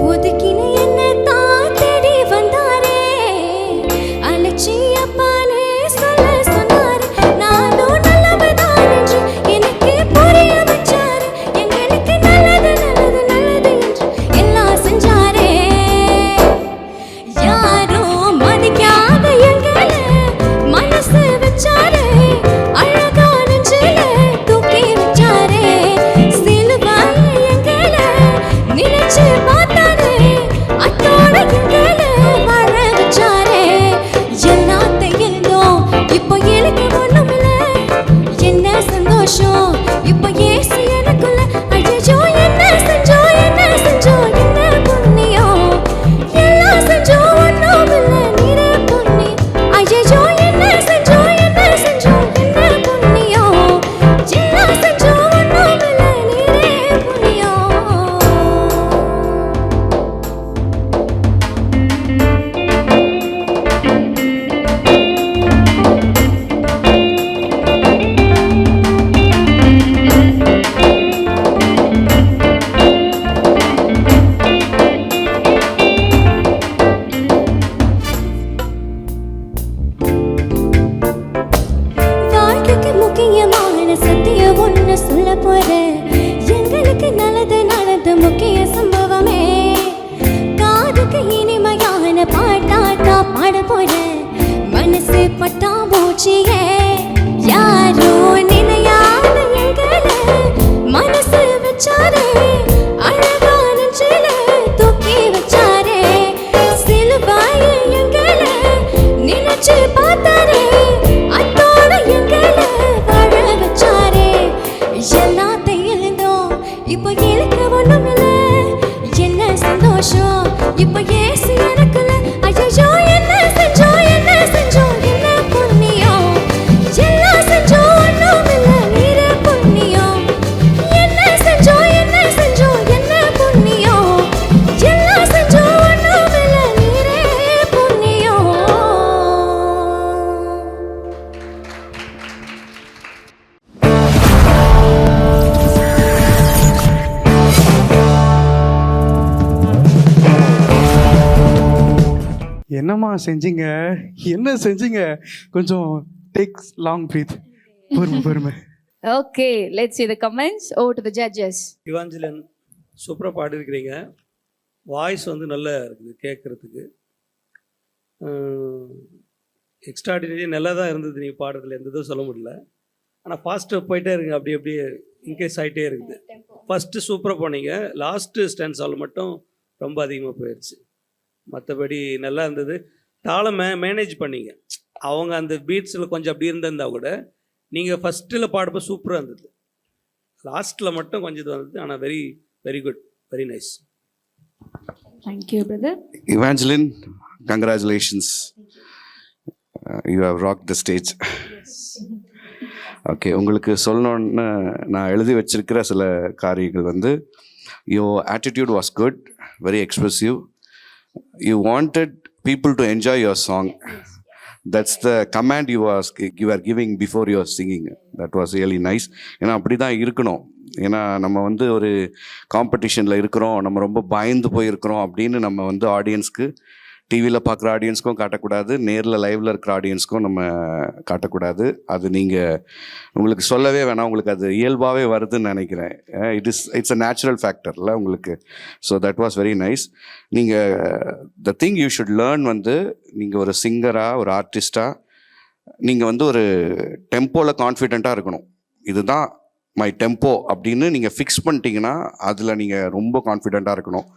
ஒதுக்கின என்ன தான் தேடி வந்தாரே அலட்சியப்பானே சொல்ல சொன்னாரு நானும் நல்லவதான் என்று எனக்கு புரிய வச்சாரு எங்களுக்கு நல்லது நல்லது நல்லது என்று எல்லாம் செஞ்சாரே யாரும் மதிக்காத எங்களை மனசு வச்சாரே அழகா நெஞ்சில தூக்கி வச்சாரே சிலுவாயை எங்களை நினைச்சு பார்த்தாரே அத்தோட எங்களை வாழ வச்சாரே எல்லாத்தையும் இருந்தோம் இப்போ எனக்கு ஒண்ணுமில்ல என்ன சந்தோஷம் இப்போ ஏசு எனக்குள்ள ஐயோ என்ன செஞ்சோம் என்ன புண்ணியம் எல்லாம் செஞ்சோம் ஒண்ணுமில்ல நீரே புண்ணியம் ஐயோ என்ன செஞ்சோம் என்ன புண்ணியம் எல்லாம் செஞ்சோம் ஒண்ணுமில்ல நீரே புண்ணியம் வாழ்க்கைக்கு முக்கியமான சத்தியம் ஒன்று சொல்ல போறேன். எங்களுக்கு நல்லது நடந்த முக்கிய சம்பவமே காதுக்கு இனிமையான பாட்டாத்தா பாட போறேன். மனசு பட்டாம்பூச்சியே யாரோ நினையாத எங்களை மனசு வச்சாரே அழகா நெஞ்சில தூக்கி வச்சாரே சிலுவாயை எங்களை நினைச்சு பார்த்தாரே அத்தோட எங்களை வாழ வச்சாரே எல்லாத்தையும் இழந்தோம் இப்போ எனக்கு ஒண்ணுமில்ல என்ன சந்தோஷம் இப்போ ஏசு எனக்குள்ள ஐயோ என்ன செஞ்சோம் என்ன புண்ணியம் எல்லாம் செஞ்சோம் ஒண்ணுமில்ல நீரே புண்ணியம் என்ன செஞ்சோம் என்ன புண்ணியம் எல்லாம் செஞ்சோம் ஒண்ணுமில்ல நீரே புண்ணியம் என்னம்மா செஞ்சீங்க என்ன செஞ்சீங்க கொஞ்சம் டேக்ஸ் லாங் ப்ரீத் பொறுமை okay let's see the comments over to the judges இவாஞ்சலன் சூப்பராக பாடியிருக்கிறீங்க. வாய்ஸ் வந்து நல்லா இருக்குது கேட்குறதுக்கு. எக்ஸ்ட்ராடினரி நல்லா தான் இருந்தது நீங்கள் பாடுறதுல எந்த இதுவும் சொல்ல முடியல. ஆனால் ஃபாஸ்ட்டு போயிட்டே இருக்குங்க அப்படியே இன்க்ரீஸ் ஆகிட்டே இருக்குது. ஃபஸ்ட்டு சூப்பராக போனீங்க, லாஸ்ட்டு ஸ்டான்ஸால் மட்டும் ரொம்ப அதிகமாக போயிடுச்சு. மற்றபடி நல்லா இருந்தது. தாளம் மேனேஜ் பண்ணீங்க. அவங்க அந்த பீட்ஸில் கொஞ்சம் அப்படி இருந்திருந்தா கூட நீங்கள் ஃபஸ்ட்டில் பாடுப்போ சூப்பராக இருந்தது, லாஸ்ட்டில் மட்டும் கொஞ்சம் இது வந்தது. ஆனால் very very good, very nice. Thank you brother. Evangeline, congratulations, you have rock the stage. Okay, உங்களுக்கு சொல்லணுன்னு நான் எழுதி வச்சிருக்கிற சில காரியங்கள் வந்து, your attitude was good, very expressive, you wanted people to enjoy your song. That's the command you are giving before you are singing. That was really nice. ஏன்னா அப்படி தான் இருக்கணும். ஏன்னா நம்ம வந்து ஒரு காம்படிஷனில் இருக்கிறோம், நம்ம ரொம்ப பயந்து போயிருக்கிறோம் அப்படின்னு நம்ம வந்து ஆடியன்ஸ்க்கு, டிவியில் பார்க்குற ஆடியன்ஸ்க்கும் காட்டக்கூடாது, நேரில் லைவில் இருக்கிற ஆடியன்ஸ்க்கும் நம்ம காட்டக்கூடாது. அது நீங்கள் உங்களுக்கு சொல்லவே வேணாம், உங்களுக்கு அது இயல்பாகவே வருதுன்னு நினைக்கிறேன். இட்ஸ் அ நேச்சுரல் ஃபேக்டரில் உங்களுக்கு. So that was very nice. நீங்கள் the thing you should learn வந்து, நீங்கள் ஒரு சிங்கராக, ஒரு ஆர்டிஸ்டாக, நீங்கள் வந்து ஒரு டெம்போவில் கான்ஃபிடெண்ட்டாக இருக்கணும். இதுதான் மை டெம்போ அப்படின்னு நீங்கள் ஃபிக்ஸ் பண்ணிட்டீங்கன்னா அதில் நீங்கள் ரொம்ப கான்ஃபிடெண்ட்டாக இருக்கணும்.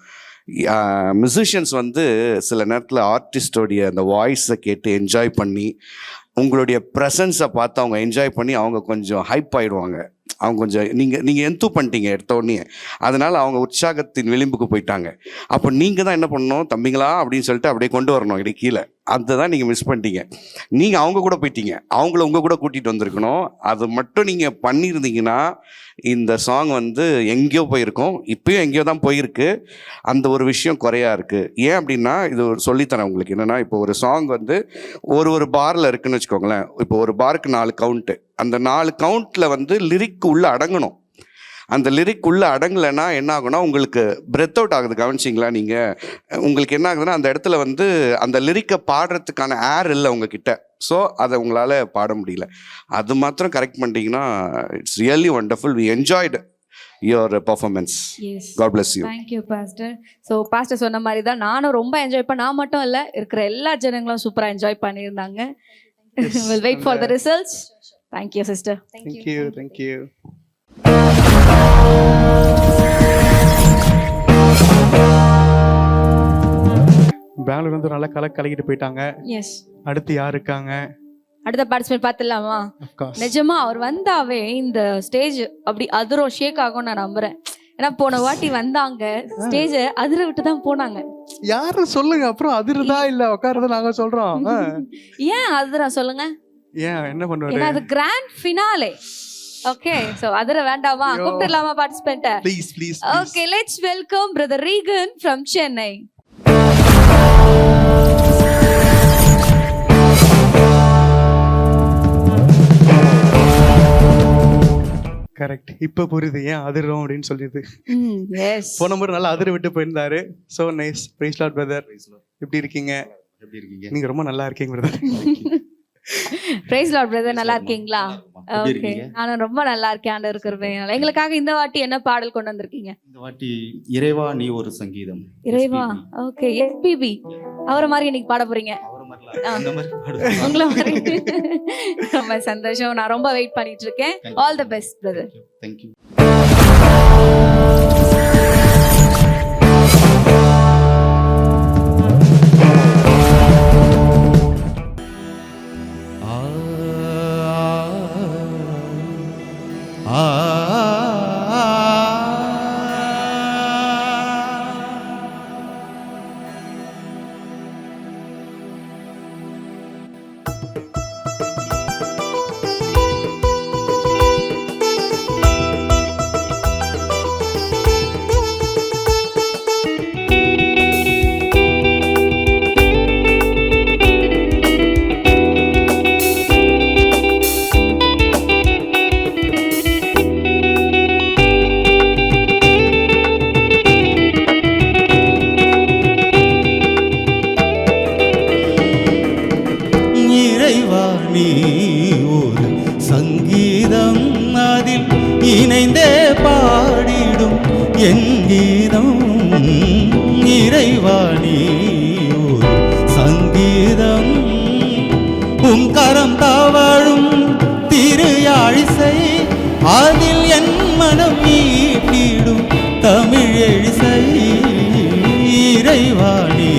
மியூசிஷியன்ஸ் வந்து சில நேரத்தில் ஆர்டிஸ்டோடைய அந்த வாய்ஸை கேட்டு என்ஜாய் பண்ணி, உங்களுடைய ப்ரெசன்ஸை பார்த்து அவங்க என்ஜாய் பண்ணி அவங்க கொஞ்சம் ஹைப் ஆகிடுவாங்க. அவங்க கொஞ்சம் நீங்கள் என்து பண்ணிட்டீங்க எடுத்தோடனே, அதனால் அவங்க உற்சாகத்தின் விளிம்புக்கு போயிட்டாங்க. அப்போ நீங்கள் தான் என்ன பண்ணணும், தம்பிங்களா அப்படின்னு சொல்லிட்டு அப்படியே கொண்டு வரணும் இடி கீழே. அதை தான் நீங்கள் மிஸ் பண்ணிட்டீங்க. நீங்கள் அவங்க கூட போயிட்டீங்க, அவங்கள உங்கள் கூட கூட்டிகிட்டு வந்திருக்கணும். அது மட்டும் நீங்கள் பண்ணியிருந்தீங்கன்னா இந்த சாங் வந்து எங்கேயோ போயிருக்கோம், இப்போயும் எங்கேயோ தான் போயிருக்கு. அந்த ஒரு விஷயம் குறையா இருக்குது. ஏன் அப்படின்னா, இது சொல்லித்தரேன் உங்களுக்கு. என்னென்னா, இப்போ ஒரு சாங் வந்து ஒரு பாரில் இருக்குதுன்னு வச்சுக்கோங்களேன். இப்போ ஒரு பாருக்கு 4 கவுண்ட்டு, அந்த 4 கவுண்ட்டில் வந்து லிரிக் உள்ளே அடங்கணும். அந்த லிரிக் உள்ளே அடங்கலைன்னா என்ன ஆகுனா, உங்களுக்கு பிரெத் அவுட் ஆகுது. கவனிச்சிங்களா நீங்கள்? உங்களுக்கு என்ன ஆகுதுன்னா, அந்த இடத்துல வந்து அந்த லிரிக்கை பாடுறதுக்கான ஏர் இல்லை உங்ககிட்ட. ஸோ அதை உங்களால் பாட முடியல. அது மாத்திரம் கரெக்ட் பண்ணிட்டீங்கன்னா it's really wonderful. We enjoyed your performance. God bless you. Thank you pastor. So pastor சொன்ன மாதிரி தான் நானும் ரொம்ப என்ஜாய் பண்ண, நான் மட்டும் இல்லை, இருக்கிற எல்லா ஜனங்களும் சூப்பராக என்ஜாய் பண்ணியிருந்தாங்க. We'll wait for the results. Thank you sister. Thank you. Bangalore வந்து நல்லா கலக்கிட்டு போயிட்டாங்க. எஸ், அடுத்து யார் இருக்காங்க? அடுத்த பார்ட்டிசிபேட் பார்த்துடலாமா? நிஜமா அவர் வந்தாவே இந்த ஸ்டேஜ் அப்படி அதிரம் ஷேக் ஆகும் நான் நம்புறேன். ஏன்னா போன வாட்டி வந்தாங்க, ஸ்டேஜ் அதிர விட்டு தான் போனாங்க. யாரும் சொல்லுங்க, அப்புறம் அதிரதா இல்ல உட்காரதா நாங்க சொல்றோம். ஏன் அதிரம் சொல்லுங்க? ஏன் என்ன பண்ணுவாரு? ஏன்னா அது கிராண்ட் ஃபினாலே. ஓகே, சோ அதிர வேண்டாமா? கூப்பிடலாமா participant? Please. Okay, let's welcome brother Regan from Chennai. Correct, இப்ப புரியுது ஏன் அதிரும் அப்படின்னு சொல்லிட்டு. எஸ், போன முறை நல்லா அதிர விட்டு போயிருந்தாரு. So nice. Praise Lord brother, எப்படி இருக்கீங்க? நீங்க ரொம்ப நல்லா இருக்கீங்க பிரதர். பிரைஸ் லார்ட் பிரதர், நல்லா இருக்கீங்களா? ஓகே, நானும் ரொம்ப நல்லா இருக்கேன் ஆண்டவர் கிருபையால. எங்களுக்காக இந்த வாட்டி என்ன பாடல் கொண்டு வந்திருக்கீங்க? இந்த வாட்டி இறைவா நீ ஒரு சங்கீதம். இறைவா, ஓகே, எஸ்பிபி அவரை மாதிரி இன்னைக்கு பாட போறீங்க. உங்களை மாதிரி ரொம்ப சந்தோஷம். நான் ரொம்ப வெயிட் பண்ணிட்டு இருக்கேன். All the best brother. Thank you. நீ ஒரு சங்கீதம், அதில் இணைந்தே பாடிடும் என் கீதம். இறைவா நீ ஒரு சங்கீதம், உம் கரம் தவழும் திரு யாழிசை, அதில் என் மனம் மீட்டிடும் தமிழ் எழிசை. இறைவா நீ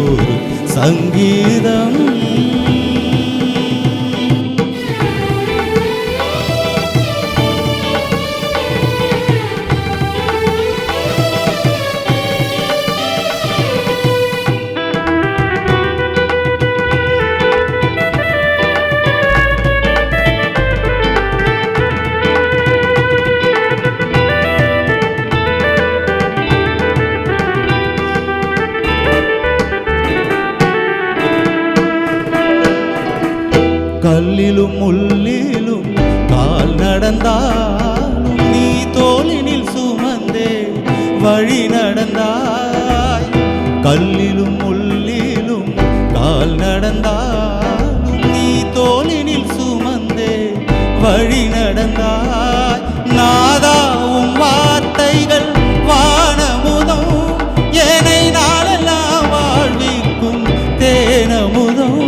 ஒரு சங்கீதம். கல்லிலும் முள்ளிலும் கால் நடந்தாலும் நீ தோளினில் சுமந்தே வழி நடந்தாய். கல்லிலும் முள்ளிலும் கால் நடந்தாலும் நீ தோளினில் சுமந்தே வழி நடந்தாய். நாதாவும் வார்த்தைகள் வானமுதம் ஏனை நாளெல்லாம் வாழ்விக்கும் தேனமுதம்.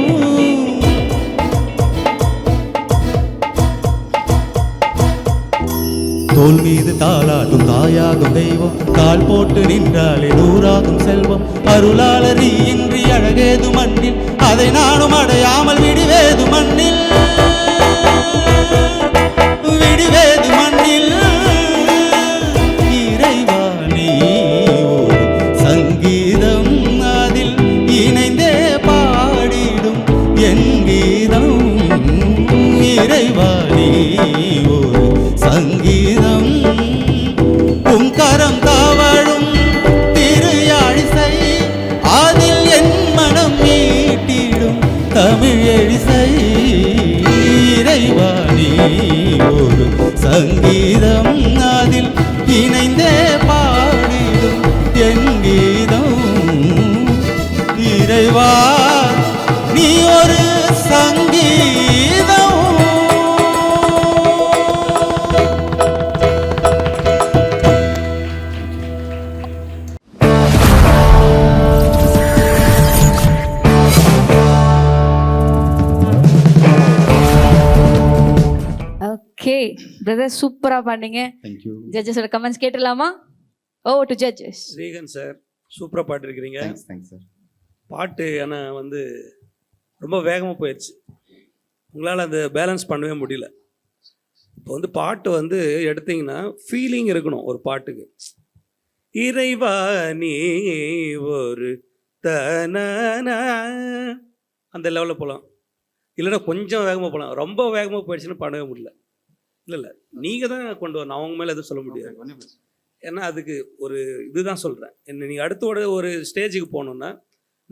தோல் மீது தாளாட்டும் தாயாகும் தெய்வம், கால் போட்டு நின்றாலே நூறாகும் செல்வம். அருளாளர் நீ இன்றி அழகேது மண்ணில், அதை நானும் அடையாமல் விடுவேது மண்ணில், விடுவேது மண்ணில். இறைவா நீ ஒரு சங்கீதம், அதில் இணைந்தே பாடிடும் என் கீதம். இறைவா நீ ஒரு சங்கீதம், உன் கரம் தவழும் திரு யாழிசை, அதில் என் மனம் மீட்டிடும் தமிழ் எழிசை. இறைவா நீ ஒரு சங்கீதம், அதில் இணைந்தே பாடிடும் என் கீதம். இறைவா நீ ஒரு சங்கீதம். ஓகே பிரதர், சூப்பரா பண்ணீங்க. தேங்க்யூ. ஜட்ஜஸோட கமெண்ட்ஸ் கேட்டலாமா? Over to judges. Regan sir சூப்பராக பாடிருக்கிறீங்க. Thanks sir. பாட்டு ஆனால் வந்து ரொம்ப வேகமாக போயிடுச்சு, உங்களால் அந்த பேலன்ஸ் பண்ணவே முடியல. இப்போ வந்து பாட்டு வந்து எடுத்தீங்கன்னா ஃபீலிங் இருக்கணும் ஒரு பாட்டுக்கு. இறைவா நீ ஒரு தன அந்த லெவலில் போகலாம், இல்லைன்னா கொஞ்சம் வேகமாக போகலாம். ரொம்ப வேகமாக போயிடுச்சுன்னா பாடவே முடியல. இல்லை நீங்கள் தான் கொண்டு வரணும், அவங்க மேலே எதுவும் சொல்ல முடியாது. ஏன்னா அதுக்கு ஒரு இதுதான் சொல்கிறேன். என்ன நீங்கள் அடுத்தோட ஒரு ஸ்டேஜுக்கு போகணுன்னா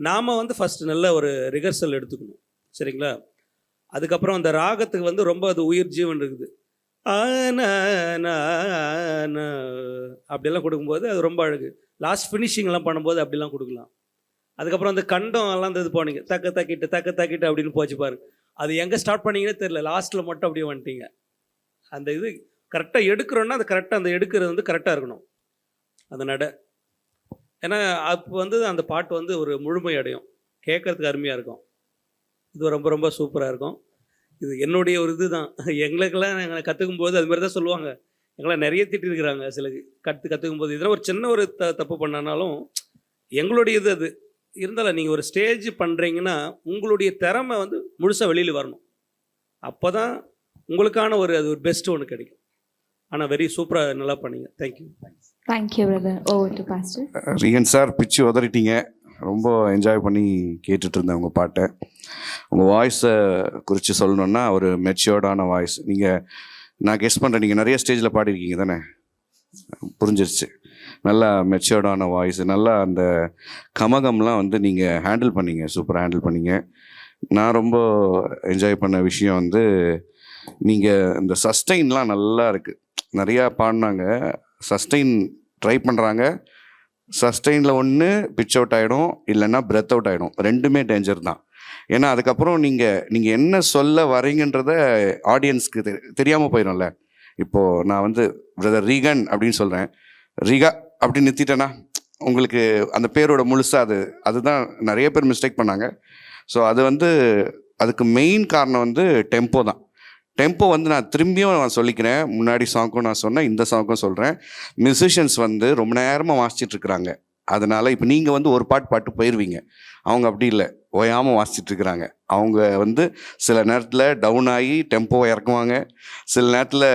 நாம் வந்து ஃபஸ்ட்டு நல்ல ஒரு ரிஹர்சல் எடுத்துக்கணும், சரிங்களா? அதுக்கப்புறம் அந்த ராகத்துக்கு வந்து ரொம்ப அது உயிர் ஜீவன் இருக்குது. அப்படியெல்லாம் கொடுக்கும்போது அது ரொம்ப அழகு. லாஸ்ட் ஃபினிஷிங்லாம் பண்ணும்போது அப்படிலாம் கொடுக்கலாம். அதுக்கப்புறம் அந்த கண்டம் எல்லாம் இது போனீங்க, தக்க தாக்கிட்டு அப்படின்னு போச்சு பாருங்க. அது எங்கே ஸ்டார்ட் பண்ணீங்கன்னே தெரியல, லாஸ்ட்டில் மட்டும் அப்படியே வந்துட்டீங்க. அந்த இது கரெக்டாக எடுக்கிறோன்னா அது கரெக்டாக அந்த எடுக்கிறது வந்து கரெக்டாக இருக்கணும் அந்த நடை. ஏன்னா அப்போ வந்து அந்த பாட்டு வந்து ஒரு முழுமை அடையும், கேட்குறதுக்கு அருமையாக இருக்கும். இது ரொம்ப ரொம்ப சூப்பராக இருக்கும். இது என்னுடைய ஒரு இது தான். எங்களுக்கெல்லாம் எங்களை கற்றுக்கும் போது அது மாதிரி தான் சொல்லுவாங்க. எங்களை நிறைய திட்டிருக்கிறாங்க சில கற்றுக்கும் போது. இதெல்லாம் ஒரு சின்ன ஒரு தப்பு பண்ணனாலும் எங்களுடைய இது அது இருந்தாலும் நீங்கள் ஒரு ஸ்டேஜ் பண்ணுறீங்கன்னா உங்களுடைய திறமை வந்து முழுசாக வெளியில் வரணும். அப்போ தான் உங்களுக்கான ஒரு அது ஒரு பெஸ்ட்டு ஒன்று கிடைக்கும். ஆனால் வெரி சூப்பராக நல்லா பண்ணீங்க. Thank you. Thank you brother. Over to pastor. Regan sir பிச்சு உதறிட்டீங்க, ரொம்ப என்ஜாய் பண்ணி கேட்டுட்டு இருந்தேன் உங்கள் பாட்டை. உங்கள் வாய்ஸை குறித்து சொல்லணுன்னா ஒரு மெச்சூர்டான வாய்ஸ். நீங்கள் நான் கெஸ் பண்ணுறேன், நீங்கள் நிறைய ஸ்டேஜில் பாடிருக்கீங்க தானே, புரிஞ்சிருச்சு. நல்லா மெச்சூர்டான வாய்ஸ், நல்லா அந்த கமகம்லாம் வந்து நீங்கள் ஹேண்டில் பண்ணீங்க, சூப்பராக ஹேண்டில் பண்ணீங்க. நான் ரொம்ப என்ஜாய் பண்ண விஷயம் வந்து நீங்கள் இந்த சஸ்டெயின்லாம் நல்லா இருக்குது. நிறையா பாடினாங்க, சஸ்டெயின் ட்ரை பண்ணுறாங்க. சஸ்டெயினில் ஒன்று பிச் அவுட் ஆகிடும், இல்லைன்னா பிரெத் அவுட் ஆகிடும். ரெண்டுமே டேஞ்சர் தான். ஏன்னா அதுக்கப்புறம் நீங்கள் என்ன சொல்ல வரீங்கன்றத ஆடியன்ஸ்க்கு தெரியாமல் போயிடும்ல. இப்போது நான் வந்து பிரதர் ரீகன் அப்படின்னு சொல்கிறேன், ரிகா அப்படின்னு நிறுத்திட்டேன்னா உங்களுக்கு அந்த பேரோட முழுசாக அதுதான் நிறைய பேர் மிஸ்டேக் பண்ணாங்க. ஸோ அது வந்து அதுக்கு மெயின் காரணம் வந்து டெம்போ தான். டெம்போ வந்து நான் திரும்பியும் நான் சொல்லிக்கிறேன், முன்னாடி சாங்க்கும் நான் சொன்னேன், இந்த சாங்க்கும் சொல்கிறேன். மியூசிஷியன்ஸ் வந்து ரொம்ப நேரமாக வாசிச்சிட்ருக்குறாங்க. அதனால் இப்போ நீங்கள் வந்து ஒரு பாட்டு போயிடுவீங்க, அவங்க அப்படி இல்லை, ஓயாமல் வாசிச்சிட்ருக்குறாங்க. அவங்க வந்து சில நேரத்தில் டவுன் ஆகி டெம்போ இறக்குவாங்க, சில நேரத்தில்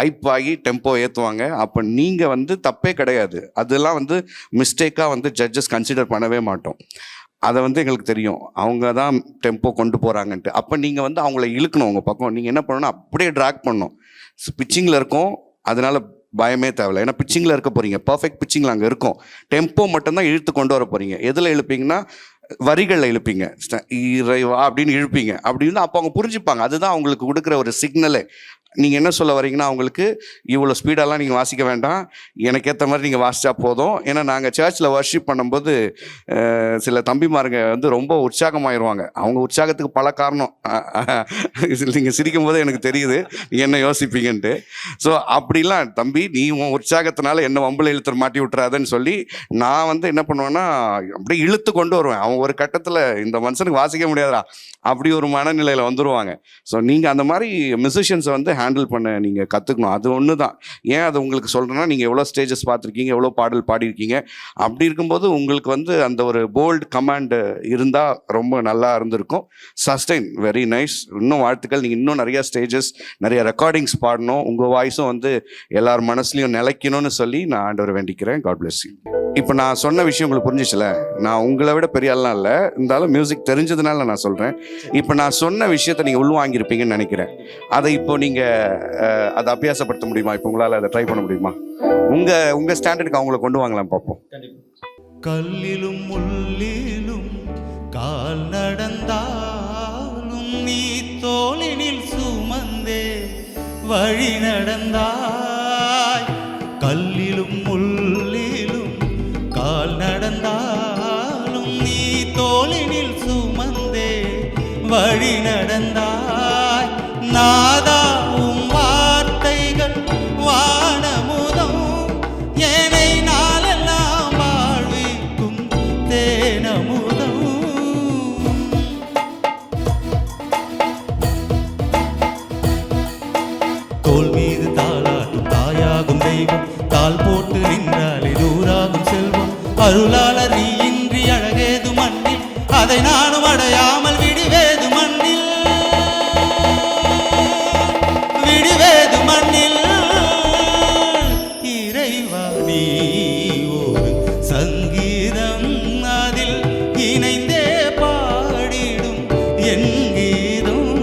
ஹைப் ஆகி டெம்போ ஏற்றுவாங்க. அப்போ நீங்கள் வந்து தப்பே கிடையாது, அதெல்லாம் வந்து மிஸ்டேக்காக வந்து ஜட்ஜஸ் கன்சிடர் பண்ணவே மாட்டோம். அதை வந்து எங்களுக்கு தெரியும், அவங்க தான் டெம்போ கொண்டு போகிறாங்கன்ட்டு. அப்போ நீங்கள் வந்து அவங்கள இழுக்கணும் உங்கள் பக்கம். நீங்கள் என்ன பண்ணணும்னா அப்படியே ட்ராக் பண்ணணும். பிச்சிங்கில் இருக்கும், அதனால் பயமே தேவையில்லை. ஏன்னா பிச்சிங்கில் இருக்க போகிறீங்க, பர்ஃபெக்ட் பிச்சிங்கில் அங்கே இருக்கும். டெம்போ மட்டும்தான் இழுத்து கொண்டு வர போகிறீங்க. எதில் இழுப்பீங்கன்னா வரிகளில் இழுப்பீங்க, இறைவா அப்படின்னு இழுப்பீங்க. அப்படின்னு அப்போ அவங்க புரிஞ்சுப்பாங்க. அதுதான் அவங்களுக்கு கொடுக்குற ஒரு சிக்னலே. நீங்கள் என்ன சொல்ல வரீங்கன்னா, அவங்களுக்கு இவ்வளோ ஸ்பீடெல்லாம் நீங்கள் வாசிக்க வேண்டாம், எனக்கு ஏற்ற மாதிரி நீங்கள் வாசித்தா போதும். ஏன்னா நாங்கள் சர்ச்சில் வர்ஷிப் பண்ணும்போது சில தம்பிமாருங்க வந்து ரொம்ப உற்சாகமாயிருவாங்க. அவங்க உற்சாகத்துக்கு பல காரணம். நீங்கள் சிரிக்கும் போது எனக்கு தெரியுது நீங்கள் என்ன யோசிப்பீங்கன்ட்டு. ஸோ அப்படிலாம் தம்பி நீ உன் உற்சாகத்தினால என்ன வம்பில் இழுத்து மாட்டி விட்டுறாதுன்னு சொல்லி நான் வந்து என்ன பண்ணுவேன்னா அப்படியே இழுத்து கொண்டு வருவேன். அவங்க ஒரு கட்டத்தில் இந்த மனுஷனுக்கு வாசிக்க முடியாதா அப்படி ஒரு மனநிலையில் வந்துடுவாங்க. ஸோ நீங்கள் அந்த மாதிரி மியூசிஷியன்ஸை வந்து ஹேண்டில் பண்ண நீங்கள் கற்றுக்கணும். அது ஒன்று தான். ஏன் அது உங்களுக்கு சொல்கிறேன்னா, நீங்கள் எவ்வளோ ஸ்டேஜஸ் பார்த்துருக்கீங்க, எவ்வளோ பாடல் பாடியிருக்கீங்க. அப்படி இருக்கும்போது உங்களுக்கு வந்து அந்த ஒரு போல்டு கமாண்டு இருந்தால் ரொம்ப நல்லா இருந்திருக்கும். Sustain, very nice. இன்னும் வாழ்த்துக்கள். நீங்கள் இன்னும் நிறைய ஸ்டேஜஸ், நிறைய ரெக்கார்டிங்ஸ் பாடணும். உங்கள் வாய்ஸும் வந்து எல்லார் மனசுலையும் நிலைக்கணும்னு சொல்லி நான் ஆண்டவரை வேண்டிக்கிறேன். God bless you. இப்போ நான் சொன்ன விஷயம் உங்களுக்கு புரிஞ்சிச்சுல? நான் உங்களை விட பெரிய ஆள்லாம் இல்லை, இருந்தாலும் மியூசிக் தெரிஞ்சதுனால நான் சொல்கிறேன். இப்போ நான் சொன்ன விஷயத்தை நீங்கள் உள்வாங்கியிருப்பீங்கன்னு நினைக்கிறேன். அதை இப்போ நீங்கள் அதை அபியாசப்படுத்த முடியுமா? இப்போ உங்களால் அதை ட்ரை பண்ண முடியுமா? உங்கள் ஸ்டாண்டர்டுக்கு அவங்கள கொண்டு வாங்கலாம், பார்ப்போம். கல்லிலும் முள்ளிலும் கால் நடந்தாலும் நீ தோளினில் சுமந்தே வழி நடந்தாய். கல்லிலும் முள்ளிலும் கால் நடந்தாலும் நீ தோளினில் சுமந்தே வழி நடந்தாய். நாதாவும் வார்த்தைகள் வானமுதம் ஏனை நாளெல்லாம் வாழ்விக்கும் தேனமுதம். தோல் மீது தாளாட்டும் தாயாகும் தெய்வம், தாள் போட்டு நின்றாலே தூராகும் செல்வம். அருளாளர் நீ இன்றி அழகேது மண்ணில், அதை நானும் அடையாமல் விடுவேது மண்ணில், விடுவேது மண்ணில். இறைவா நீ ஒரு சங்கீதம், அதில் இணைந்தே பாடிடும் என் கீதம்.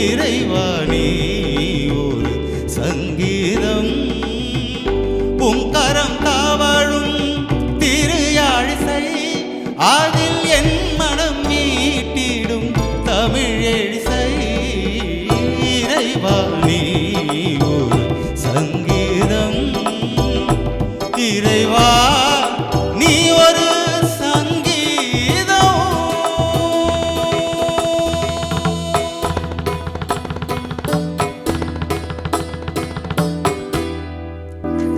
இறைவா நீ ஒரு சங்கீதம், உன் கரம் காவழும் திரு யாழிசை, அதில் என் மனம் மீட்டிடும் தமிழெழிசை. இறைவா நீ ஒரு சங்கீதம், இறைவா நீ ஒரு சங்கீதம்.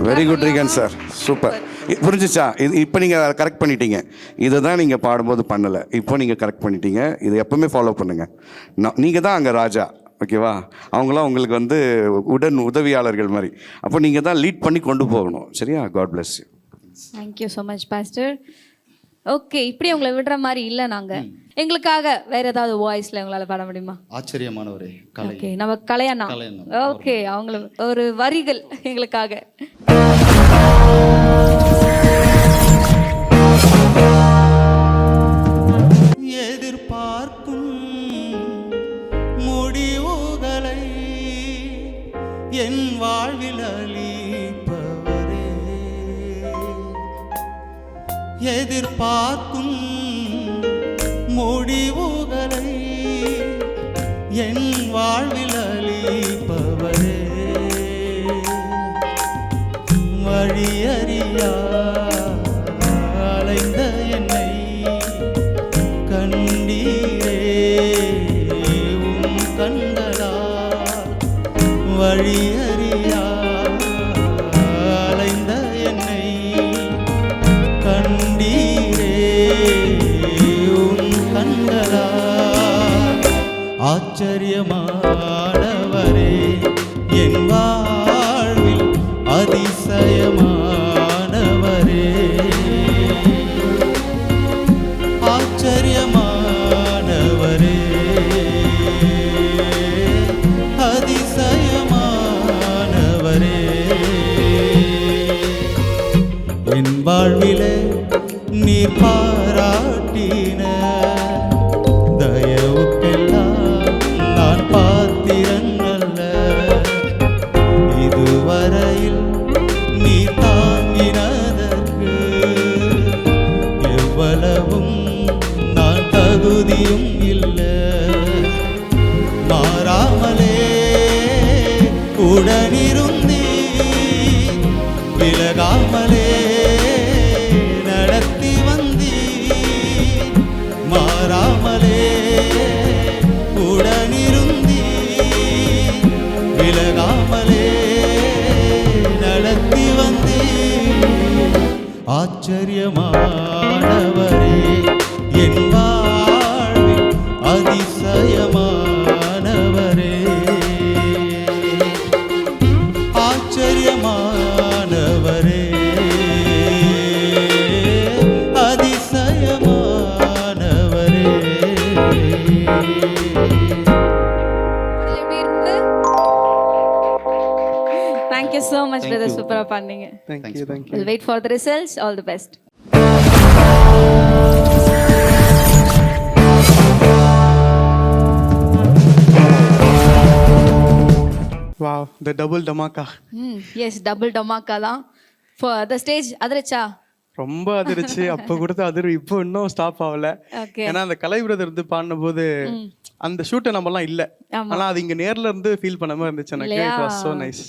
Very good Regan sir, super. புரிஞ்சிச்சா? இது இப்போ நீங்கள் கரெக்ட் பண்ணிட்டீங்க. இதை தான் நீங்கள் பாடும்போது பண்ணலை, இப்போ நீங்கள் கரெக்ட் பண்ணிட்டீங்க. இது எப்பவுமே ஃபாலோ பண்ணுங்கள். நீங்கள் தான் அங்கே ராஜா, ஓகேவா? அவங்களாம் உங்களுக்கு வந்து உதவியாளர்கள் மாதிரி. அப்போ நீங்கள் தான் லீட் பண்ணி கொண்டு போகணும், சரியா? God bless you. Thank you so much pastor. Okay, இப்படி உங்களை விடுற மாதிரி இல்லை. நாங்கள் எங்களுக்காக வேற ஏதாவது வாய்ஸ்ல உங்களால் பாட முடியுமா? ஆச்சரியமானவரே, ஓகே, நம்ம கலையண்ணா. ஓகே, அவங்கள ஒரு வரிகள் எங்களுக்காக. எதிர்பார்க்கும் முடிவுகளை என் வாழ்வில் அளிப்பவரே, எதிர்பார்க்கும் முடிவுகளை என் வாழ்வில் அளிப்பவரே, வழியறியா அலைந்த என்னை கண்டீரே உம் கண்களால். வழியறியா அலைந்த என்னை கண்டீரே உம் கண்களால். ஆச்சரியமானவரே, என் வாழ்வில் அதிசயமானவரே, ஆச்சரியமானவரே, அதிசயமானவரே. என் வாழ்விலே நீர் பாராட்டின தயவுக்கெல்லாம் நான் பாத்திரன் அல்ல. ஆச்சரியமானவரே என் வாழ்வில் அதிசயமானவரே ஆச்சரியமானவரே அதிசயமானவரே. எப்படி இருந்தது? Thank you so much, brother. சூப்பரா பண்ணீங்க. Thank you thank you. We'll wait for the results. All the best. Wow the double dhamaka yes double dhamaka தான். For the stage அதிரச்சா? ரொம்ப அதிர்ச்சி. அப்போ கொடுத்த அதிர்வு இப்போ இன்னும் ஸ்டாப் ஆகல. Okay. ஏன்னா அந்த கலை பிரதர் வந்து பாடின போது அந்த ஷூட்டை நம்மலாம் இல்லை, ஆமா. ஆனால் அது இங்கே நேர்ல இருந்து ஃபீல் பண்ண மாதிரி இருந்துச்சு எனக்கு. இல்லையா? It was so nice.